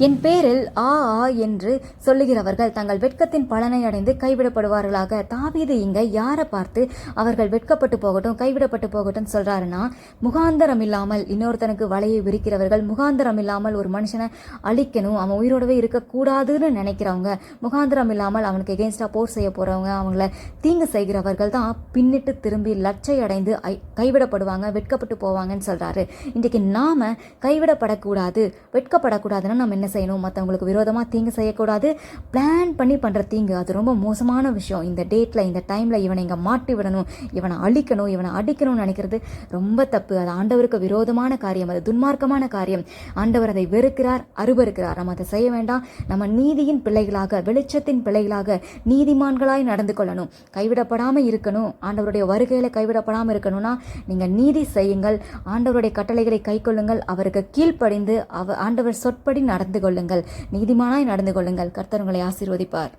என் பேரில் ஆ ஆ என்று சொல்லுகிறவர்கள் தங்கள் வெட்கத்தின் பலனை அடைந்து கைவிடப்படுவார்களாக. தாவீது இங்க யாரை பார்த்து அவர்கள் வெட்கப்பட்டு போகட்டும், கைவிடப்பட்டு போகட்டும் சொல்றாருன்னா, முகாந்தரம் இல்லாமல் இன்னொருத்தனுக்கு வலையை விரிக்கிறவர்கள், முகாந்தரம் இல்லாமல் ஒரு மனுஷனை அழிக்கணும், அவன் உயிரோடவே இருக்கக்கூடாதுன்னு நினைக்கிறவங்க, முகாந்தரம் இல்லாமல் அவனுக்கு எகென்ஸ்டா போர் செய்ய போறவங்க, அவங்கள தீங்கு செய்கிறவர்கள் தான் பின்னிட்டு திரும்பி லட்சை அடைந்து கைவிடப்படுவாங்க, வெட்கப்பட்டு போவாங்கன்னு சொல்றாரு. இன்றைக்கு நாம கைவிடப்படக்கூடாது, வெட்கப்படக்கூடாதுன்னா நம்ம என்ன செய்யணும்? மற்றவங்களுக்கு விரோதமாக தீங்கு செய்யக்கூடாது. பிளான் பண்ணி பண்ணுற தீங்கு அது ரொம்ப மோசமான விஷயம். இந்த டேட்டில், இந்த டைமில் இவனை இங்கே மாட்டி விடணும், இவனை அழிக்கணும், இவனை அடிக்கணும்னு நினைக்கிறது ரொம்ப தப்பு. அது ஆண்டவருக்கு விரோதமான காரியம், அது துன்மார்க்கமான காரியம். ஆண்டவர் அதை வெறுக்கிறார், அருவருக்கிறார். நம்ம அதை செய்ய வேண்டாம். நம்ம நீதியின் பிள்ளைகளாக, வெளிச்சத்தின் பிள்ளைகளாக, நீதிமான்களாய் நடந்து கொள்ளணும். கைவிடப்படாமல் இருக்கணும், ஆண்டவருடைய வருகையில் கைவிடப்படாமல் இருக்கணும்னா நீங்கள் நீதி செய்யுங்கள், ஆண்டவருடைய கட்டளைகளை கை கொள்ளுங்கள், அவருக்கு கீழ்ப்படிந்து ஆண்டவர் சொற்படி நடந்து கொள்ளுங்கள், நீதிமானாய் நடந்து கொள்ளுங்கள். கர்த்தர் உங்களை ஆசீர்வதிப்பார்.